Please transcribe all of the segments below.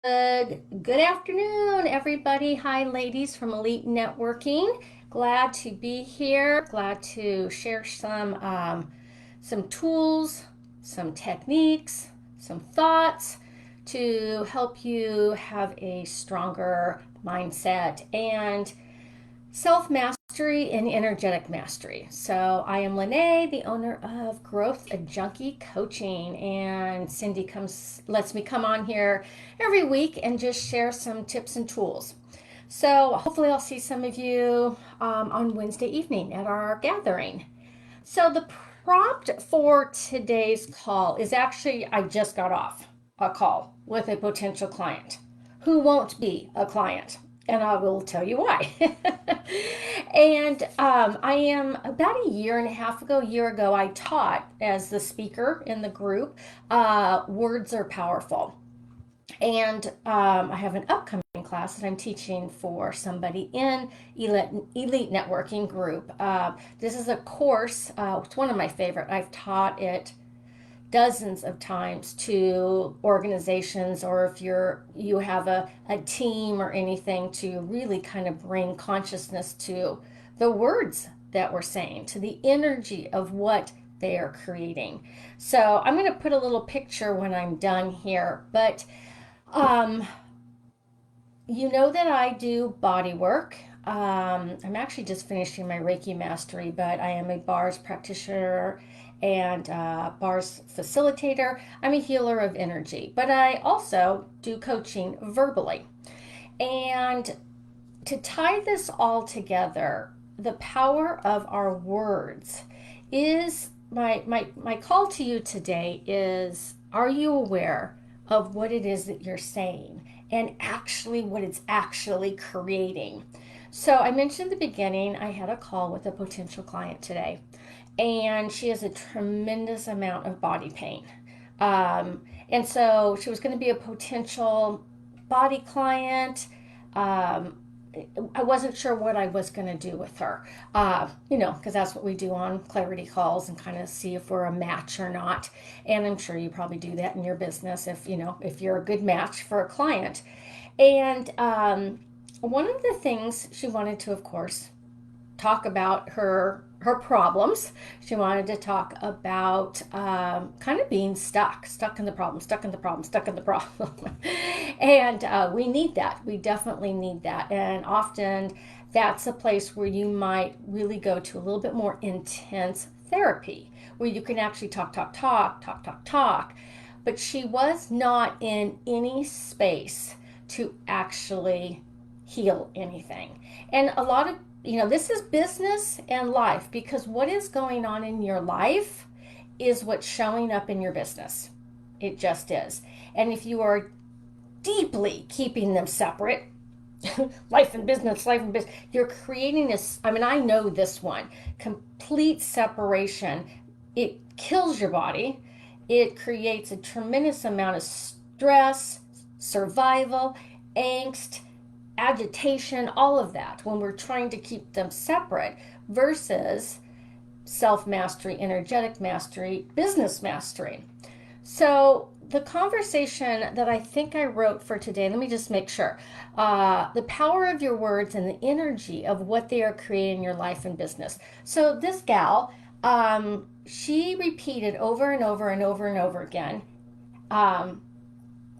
Good afternoon, everybody. Hi, ladies from Elite Networking. Glad to be here. Glad to share some tools, some techniques, some thoughts to help you have a stronger mindset and self mastery and energetic mastery. So, I am Lynnae, the owner of Growth Junkie Coaching, and Cindy lets me come on here every week and just share some tips and tools. So, hopefully, I'll see some of you on Wednesday evening at our gathering. So, the prompt for today's call is actually, I just got off a call with a potential client who won't be a client. And I will tell you why. And I am about a year and a half ago, I taught as the speaker in the group. Words are powerful. And I have an upcoming class that I'm teaching for somebody in Elite Networking Group. This is a course, it's one of my favorite. I've taught it dozens of times to organizations, or if you have a team or anything, to really kind of bring consciousness to the words that we're saying, to the energy of what they are creating. So I'm going to put a little picture when I'm done here, but um, you know that I do body work. I'm actually just finishing my Reiki mastery, but I am a bars practitioner and bars facilitator. I'm a healer of energy, but I also do coaching verbally. And to tie this all together, the power of our words is my call to you today is, are you aware of what it is that you're saying and actually what it's actually creating? So I mentioned in the beginning, I had a call with a potential client today, and she has a tremendous amount of body pain. And so she was going to be a potential body client. Um, I wasn't sure what I was going to do with her, because that's what we do on clarity calls and kind of see if we're a match or not. And I'm sure you probably do that in your business if you're a good match for a client. And one of the things she wanted to, of course, talk about her problems. She wanted to talk about kind of being stuck in the problem, stuck in the problem, stuck in the problem. And we need that. We definitely need that. And often that's a place where you might really go to a little bit more intense therapy, where you can actually talk. But she was not in any space to actually heal anything. And a lot of this is business and life, because what is going on in your life is what's showing up in your business. It just is. And if you are deeply keeping them separate, life and business, you're creating this. I mean, I know this one complete separation. It kills your body, it creates a tremendous amount of stress, survival, angst, agitation, all of that when we're trying to keep them separate, versus self mastery, energetic mastery, business mastery. So, the conversation that I think I wrote for today, let me just make sure, the power of your words and the energy of what they are creating in your life and business. So, this gal, she repeated over and over and over and over again, um,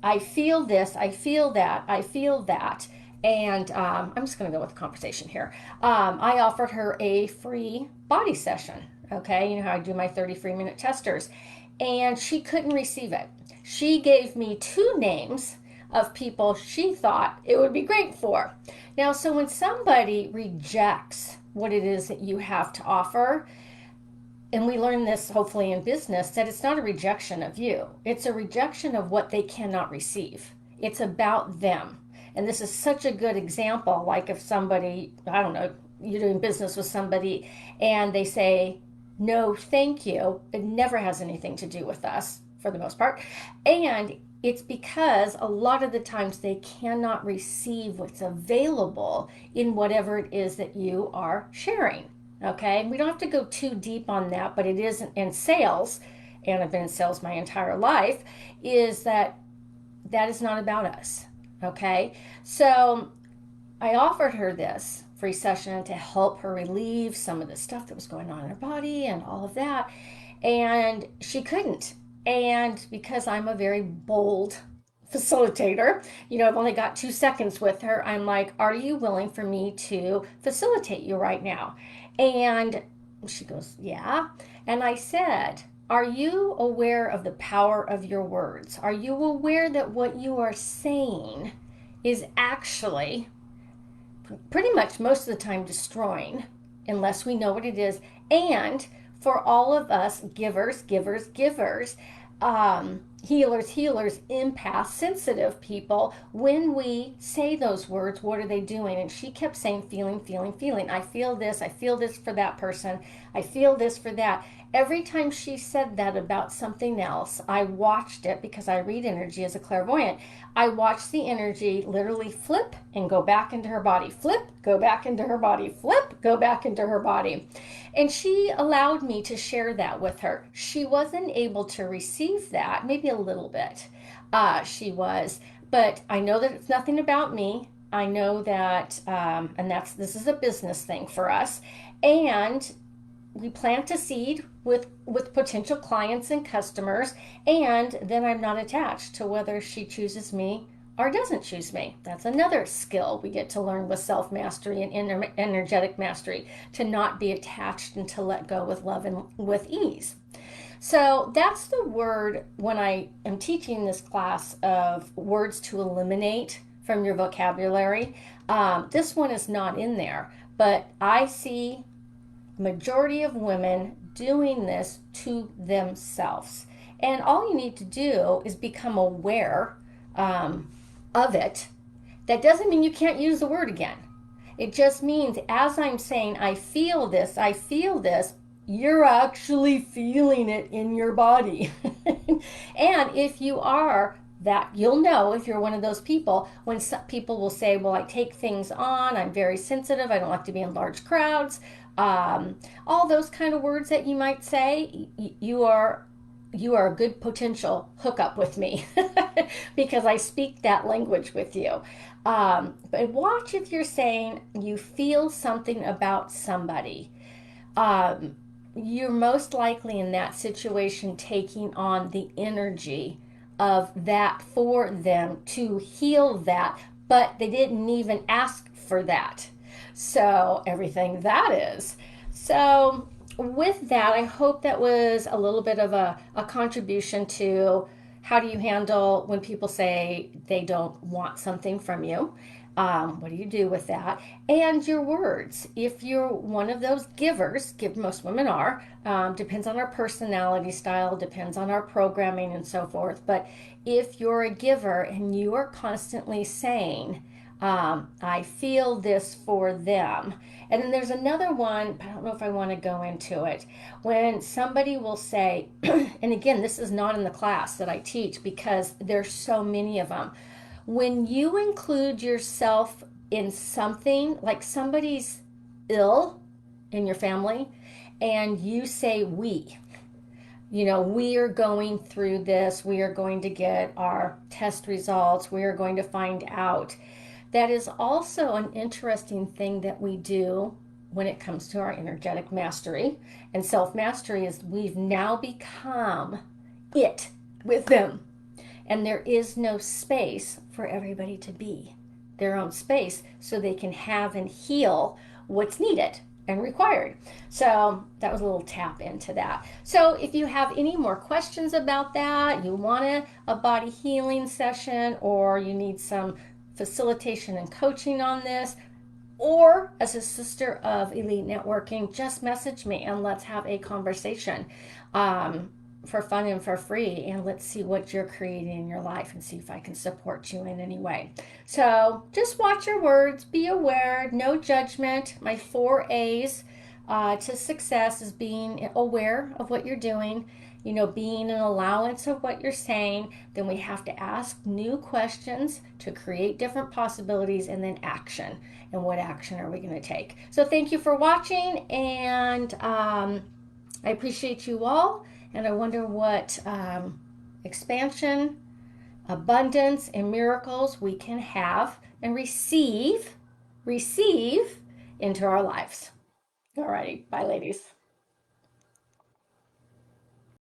I feel this, I feel that, I feel that. And I'm just going to go with the conversation here. I offered her a free body session. Okay, you know how I do my 30 free minute testers. And she couldn't receive it. She gave me two names of people she thought it would be great for. Now, so when somebody rejects what it is that you have to offer, and we learn this hopefully in business, that it's not a rejection of you, it's a rejection of what they cannot receive. It's about them. And this is such a good example. Like if somebody, I don't know, you're doing business with somebody and they say, no, thank you, it never has anything to do with us for the most part. And it's because a lot of the times they cannot receive what's available in whatever it is that you are sharing. Okay, we don't have to go too deep on that, but it is in sales, and I've been in sales my entire life, is that is not about us. Okay, so I offered her this free session to help her relieve some of the stuff that was going on in her body and all of that. And she couldn't. And because I'm a very bold facilitator, I've only got 2 seconds with her. I'm like, are you willing for me to facilitate you right now? And she goes, yeah. And I said, are you aware of the power of your words? Are you aware that what you are saying is actually pretty much most of the time destroying, unless we know what it is? And for all of us givers, healers, empaths, sensitive people, when we say those words, what are they doing? And she kept saying, feeling. I feel this for that person. I feel this for that. Every time she said that about something else, I watched it because I read energy as a clairvoyant. I watched the energy literally flip and go back into her body, flip, go back into her body, flip, go back into her body. And she allowed me to share that with her. She wasn't able to receive that, maybe a little bit. She was, but I know that it's nothing about me. I know that, and this is a business thing for us. And we plant a seed with potential clients and customers, and then I'm not attached to whether she chooses me or doesn't choose me. That's another skill we get to learn with self-mastery and energetic mastery, to not be attached and to let go with love and with ease. So that's the word when I am teaching this class of words to eliminate from your vocabulary. This one is not in there, but I see majority of women doing this to themselves. And all you need to do is become aware of it. That doesn't mean you can't use the word again. It just means as I'm saying, I feel this, you're actually feeling it in your body. And if you are that, you'll know if you're one of those people when some people will say, well, I take things on, I'm very sensitive, I don't like to be in large crowds. All those kind of words that you might say, you are a good potential hookup with me because I speak that language with you. But watch if you're saying you feel something about somebody. You're most likely in that situation taking on the energy of that for them to heal that, but they didn't even ask for that. So everything that is. So with that, I hope that was a little bit of a contribution to how do you handle when people say they don't want something from you. What do you do with that? And your words. If you're one of those givers, most women are, depends on our personality style, depends on our programming and so forth. But if you're a giver and you are constantly saying, I feel this for them. And then there's another one, but I don't know if I want to go into it. When somebody will say, and again, this is not in the class that I teach because there's so many of them. When you include yourself in something, like somebody's ill in your family, and you say we are going through this, we are going to get our test results, we are going to find out. That is also an interesting thing that we do when it comes to our energetic mastery and self-mastery is we've now become it with them. And there is no space for everybody to be their own space so they can have and heal what's needed and required. So that was a little tap into that. So if you have any more questions about that, you want a body healing session, or you need some facilitation and coaching on this, or as a sister of Elite Networking, just message me and let's have a conversation for fun and for free, and let's see what you're creating in your life and see if I can support you in any way. So just watch your words, be aware, no judgment. My 4 A's to success is being aware of what you're doing, being an allowance of what you're saying. Then we have to ask new questions to create different possibilities, and then action. And what action are we going to take? So thank you for watching, and I appreciate you all. And I wonder what expansion abundance and miracles we can have and receive into our lives. Alrighty, bye ladies.